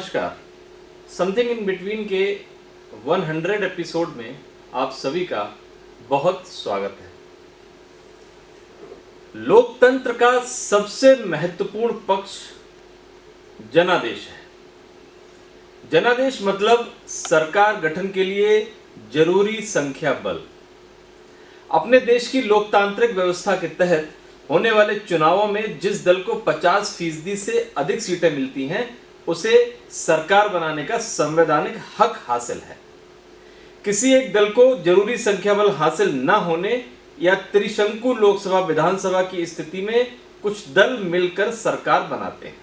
नमस्कार। Something in between के 100 episode में आप सभी का बहुत स्वागत है। लोकतंत्र का सबसे महत्वपूर्ण पक्ष जनादेश है। जनादेश मतलब सरकार गठन के लिए जरूरी संख्या बल। अपने देश की लोकतांत्रिक व्यवस्था के तहत होने वाले चुनावों में जिस दल को 50% से अधिक सीटें मिलती हैं उसे सरकार बनाने का संवैधानिक हक हासिल है। किसी एक दल को जरूरी संख्या बल हासिल न होने या त्रिशंकु लोकसभा विधानसभा की स्थिति में कुछ दल मिलकर सरकार बनाते हैं।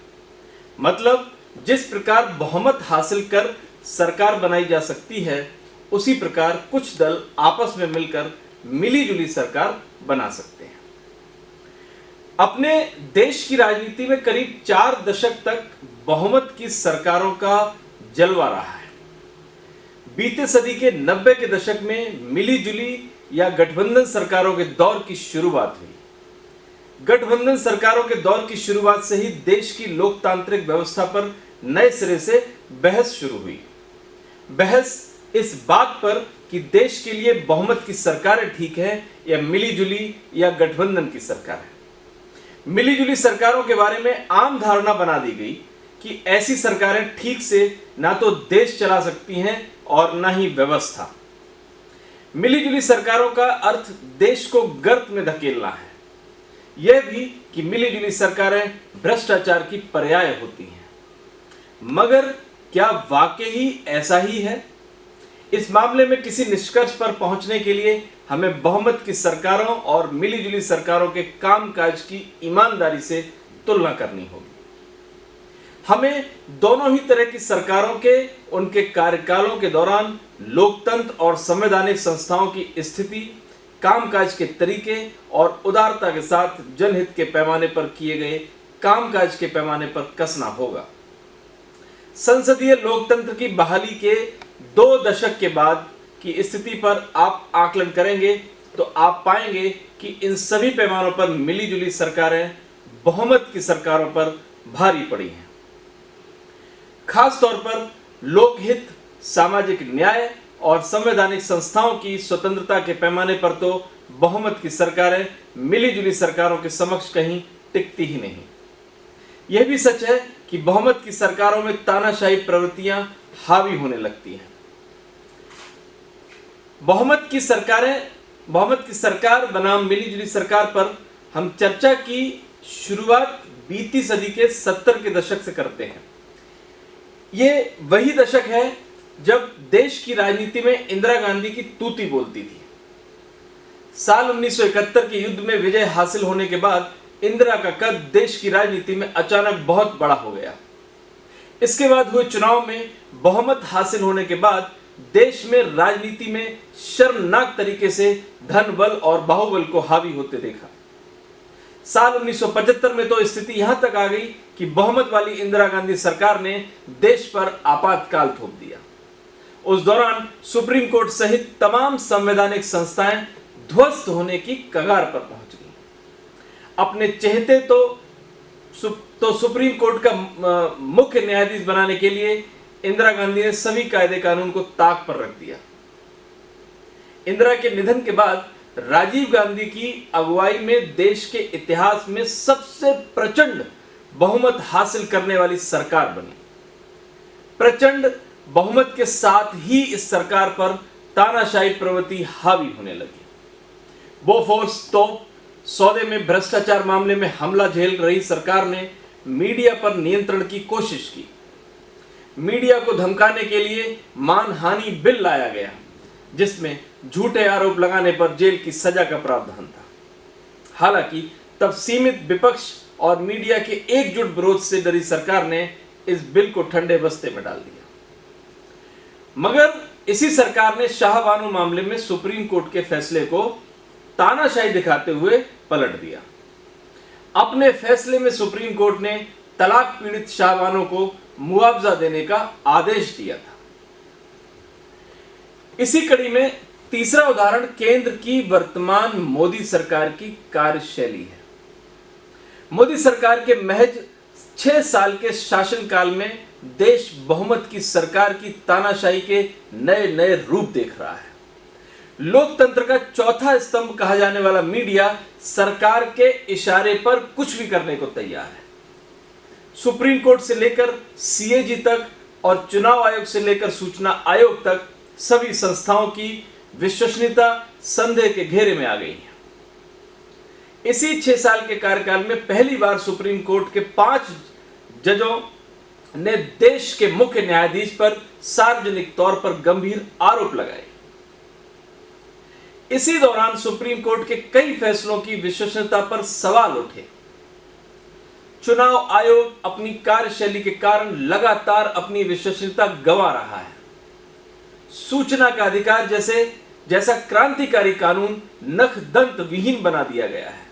मतलब जिस प्रकार बहुमत हासिल कर सरकार बनाई जा सकती है उसी प्रकार कुछ दल आपस में मिलकर मिलीजुली सरकार बना सकते हैं। अपने देश की राजनीति में करीब 4 दशक तक बहुमत की सरकारों का जलवा रहा है। बीते सदी के 90 के दशक में मिलीजुली या गठबंधन सरकारों के दौर की शुरुआत हुई। गठबंधन सरकारों के दौर की शुरुआत से ही देश की लोकतांत्रिक व्यवस्था पर नए सिरे से बहस शुरू हुई। बहस इस बात पर कि देश के लिए बहुमत की सरकारें ठीक है या मिलीजुली या गठबंधन की सरकार है। मिलीजुली सरकारों के बारे में आम धारणा बना दी गई कि ऐसी सरकारें ठीक से ना तो देश चला सकती हैं और ना ही व्यवस्था। मिलीजुली सरकारों का अर्थ देश को गर्त में धकेलना है। यह भी कि मिलीजुली सरकारें भ्रष्टाचार की पर्याय होती हैं। मगर क्या वाकई ही ऐसा ही है? इस मामले में किसी निष्कर्ष पर पहुंचने के लिए हमें बहुमत की सरकारों और मिलीजुली सरकारों के कामकाज की ईमानदारी से तुलना करनी होगी। हमें दोनों ही तरह की सरकारों के उनके कार्यकालों के दौरान लोकतंत्र और संवैधानिक संस्थाओं की स्थिति, कामकाज के तरीके और उदारता के साथ जनहित के पैमाने पर किए गए कामकाज के पैमाने पर कसना होगा। संसदीय लोकतंत्र की बहाली के 2 दशक के बाद की स्थिति पर आप आकलन करेंगे तो आप पाएंगे कि इन सभी पैमानों पर मिलीजुली सरकारें बहुमत की सरकारों पर भारी पड़ी हैं। खास तौर पर लोकहित, सामाजिक न्याय और संवैधानिक संस्थाओं की स्वतंत्रता के पैमाने पर तो बहुमत की सरकारें मिलीजुली सरकारों के समक्ष कहीं टिकती ही नहीं। यह भी सच है कि बहुमत की सरकारों में तानाशाही प्रवृत्तियां हावी होने लगती हैं। बहुमत की सरकार बनाम मिलीजुली सरकार पर हम चर्चा की शुरुआत बीती सदी के 70 के दशक से करते हैं। ये वही दशक है जब देश की राजनीति में इंदिरा गांधी की तूती बोलती थी। साल 1971 के युद्ध में विजय हासिल होने के बाद इंदिरा का कद देश की राजनीति में अचानक बहुत बड़ा हो गया। इसके बाद हुए चुनाव में बहुमत हासिल होने के बाद देश में राजनीति में शर्मनाक तरीके से धन बल और बाहुबल को हावी होते देखा। साल 1975 में तो स्थिति यहां तक आ गई कि बहुमत वाली इंदिरा गांधी सरकार ने देश पर आपातकाल थोप दिया। उस दौरान सुप्रीम कोर्ट सहित तमाम संवैधानिक संस्थाएं ध्वस्त होने की कगार पर पहुंच गई। अपने चहेते तो सुप्रीम कोर्ट का मुख्य न्यायाधीश बनाने के लिए इंदिरा गांधी ने सभी कायदे कानून को ताक पर रख दिया। इंदिरा के निधन के बाद राजीव गांधी की अगुवाई में देश के इतिहास में सबसे प्रचंड बहुमत हासिल करने वाली सरकार बनी। प्रचंड बहुमत के साथ ही इस सरकार पर तानाशाही प्रवृत्ति हावी होने लगी। बोफोर्स तोप सौदे में भ्रष्टाचार मामले में हमला झेल रही सरकार ने मीडिया पर नियंत्रण की कोशिश की। मीडिया को धमकाने के लिए मानहानि बिल लाया गया जिसमें झूठे आरोप लगाने पर जेल की सजा का प्रावधान था। हालांकि तब सीमित विपक्ष और मीडिया के एकजुट विरोध से डरी सरकार ने इस बिल को ठंडे बस्ते में डाल दिया। मगर इसी सरकार ने शाहबानो मामले में सुप्रीम कोर्ट के फैसले को तानाशाही दिखाते हुए पलट दिया। अपने फैसले में सुप्रीम कोर्ट ने तलाक पीड़ित शाहबानों को मुआवजा देने का आदेश दिया था। इसी कड़ी में तीसरा उदाहरण केंद्र की वर्तमान मोदी सरकार की कार्यशैली है। मोदी सरकार के महज 6 साल के शासनकाल में देश बहुमत की सरकार की तानाशाही के नए नए रूप देख रहा है। लोकतंत्र का चौथा स्तंभ कहा जाने वाला मीडिया सरकार के इशारे पर कुछ भी करने को तैयार है। सुप्रीम कोर्ट से लेकर सीएजी तक और चुनाव आयोग से लेकर सूचना आयोग तक सभी संस्थाओं की विश्वसनीयता संदेह के घेरे में आ गई है। इसी 6 साल के कार्यकाल में पहली बार सुप्रीम कोर्ट के 5 जजों ने देश के मुख्य न्यायाधीश पर सार्वजनिक तौर पर गंभीर आरोप लगाए। इसी दौरान सुप्रीम कोर्ट के कई फैसलों की विश्वसनीयता पर सवाल उठे। चुनाव आयोग अपनी कार्यशैली के कारण लगातार अपनी विश्वसनीयता गंवा रहा है। सूचना का अधिकार जैसा क्रांतिकारी कानून नख दंत विहीन बना दिया गया है।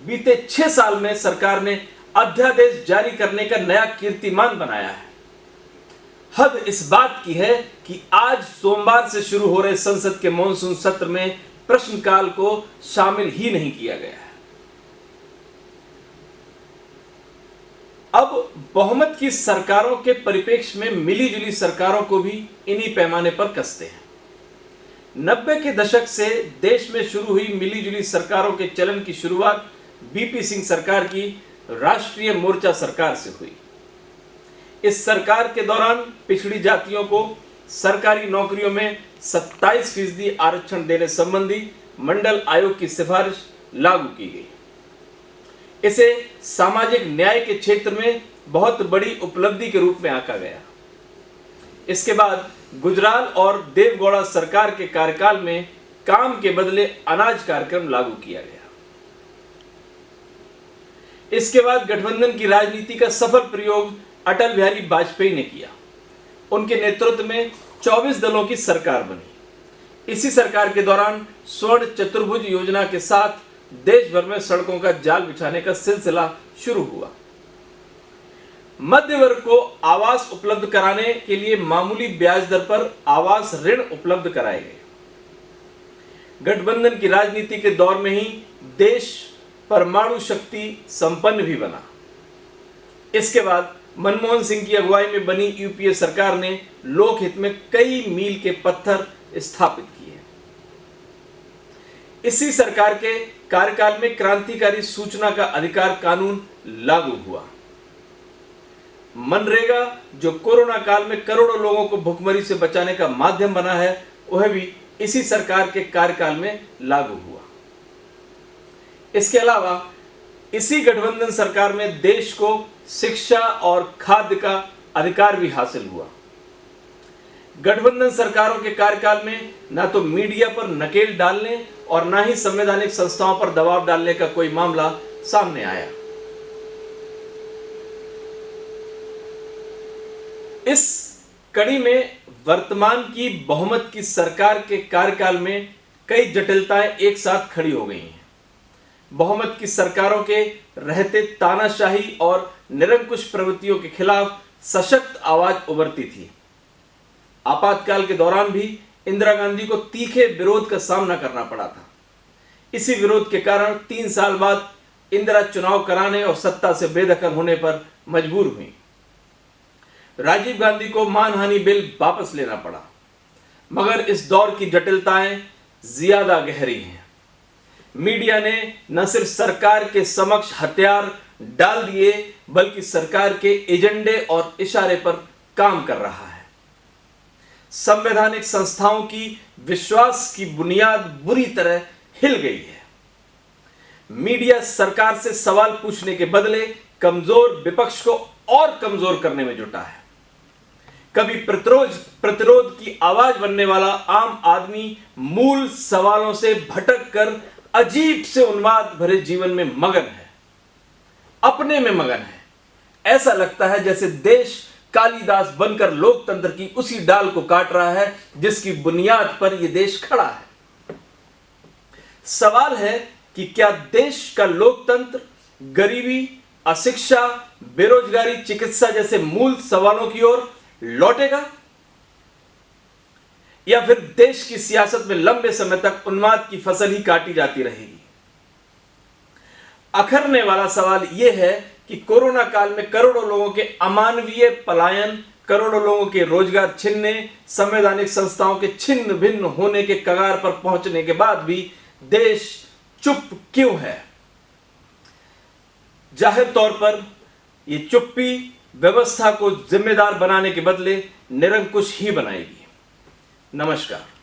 बीते 6 साल में सरकार ने अध्यादेश जारी करने का नया कीर्तिमान बनाया है। हद इस बात की है कि आज सोमवार से शुरू हो रहे संसद के मॉनसून सत्र में प्रश्नकाल को शामिल ही नहीं किया गया है। अब बहुमत की सरकारों के परिप्रेक्ष्य में मिलीजुली सरकारों को भी इन्हीं पैमाने पर कसते हैं। 90 के दशक से देश में शुरू हुई मिलीजुली सरकारों के चलन की शुरुआत बीपी सिंह सरकार की राष्ट्रीय मोर्चा सरकार से हुई। इस सरकार के दौरान पिछड़ी जातियों को सरकारी नौकरियों में 27% आरक्षण देने संबंधी मंडल आयोग की सिफारिश लागू की गई। इसे सामाजिक न्याय के क्षेत्र में बहुत बड़ी उपलब्धि के रूप में आंका गया। इसके बाद गुजराल और देवगौड़ा सरकार के कार्यकाल में काम के बदले अनाज कार्यक्रम लागू किया गया। इसके बाद गठबंधन की राजनीति का सफल प्रयोग अटल बिहारी वाजपेयी ने किया। उनके नेतृत्व में 24 दलों की सरकार बनी। इसी सरकार के दौरान स्वर्ण चतुर्भुज योजना के साथ देश भर में सड़कों का जाल बिछाने का सिलसिला शुरू हुआ। मध्य वर्ग को आवास उपलब्ध कराने के लिए मामूली ब्याज दर पर आवास ऋण उपलब्ध कराए गए। गठबंधन की राजनीति के दौर में ही देश परमाणु शक्ति संपन्न भी बना। इसके बाद मनमोहन सिंह की अगुवाई में बनी यूपीए सरकार ने लोकहित में कई मील के पत्थर स्थापित किए। इसी सरकार के कार्यकाल में क्रांतिकारी सूचना का अधिकार कानून लागू हुआ। मनरेगा, जो कोरोना काल में करोड़ों लोगों को भुखमरी से बचाने का माध्यम बना है, वह भी इसी सरकार के कार्यकाल में लागू हुआ। इसके अलावा इसी गठबंधन सरकार में देश को शिक्षा और खाद्य का अधिकार भी हासिल हुआ। गठबंधन सरकारों के कार्यकाल में ना तो मीडिया पर नकेल डालने और ना ही संवैधानिक संस्थाओं पर दबाव डालने का कोई मामला सामने आया। इस कड़ी में वर्तमान की बहुमत की सरकार के कार्यकाल में कई जटिलताएं एक साथ खड़ी हो गई हैं। बहुमत की सरकारों के रहते तानाशाही और निरंकुश प्रवृत्तियों के खिलाफ सशक्त आवाज उभरती थी। आपातकाल के दौरान भी इंदिरा गांधी को तीखे विरोध का सामना करना पड़ा था। इसी विरोध के कारण 3 साल बाद इंदिरा चुनाव कराने और सत्ता से बेदखल होने पर मजबूर हुई। राजीव गांधी को मानहानि बिल वापस लेना पड़ा। मगर इस दौर की जटिलताएं ज्यादा गहरी हैं। मीडिया ने न सिर्फ सरकार के समक्ष हथियार डाल दिए, बल्कि सरकार के एजेंडे और इशारे पर काम कर रहा है। संवैधानिक संस्थाओं की विश्वास की बुनियाद बुरी तरह हिल गई है। मीडिया सरकार से सवाल पूछने के बदले कमजोर विपक्ष को और कमजोर करने में जुटा है। कभी प्रतिरोध की आवाज बनने वाला आम आदमी मूल सवालों से भटक कर अजीब से उन्माद भरे जीवन में मगन है, अपने में मगन है। ऐसा लगता है जैसे देश कालिदास बनकर लोकतंत्र की उसी डाल को काट रहा है जिसकी बुनियाद पर यह देश खड़ा है। सवाल है कि क्या देश का लोकतंत्र गरीबी, अशिक्षा, बेरोजगारी, चिकित्सा जैसे मूल सवालों की ओर लौटेगा, या फिर देश की सियासत में लंबे समय तक उन्माद की फसल ही काटी जाती रहेगी? अखरने वाला सवाल यह है कि कोरोना काल में करोड़ों लोगों के अमानवीय पलायन, करोड़ों लोगों के रोजगार छिनने, संवैधानिक संस्थाओं के छिन्न भिन्न होने के कगार पर पहुंचने के बाद भी देश चुप क्यों है? जाहिर तौर पर यह चुप्पी व्यवस्था को जिम्मेदार बनाने के बदले निरंकुश ही बनाएगी। नमस्कार।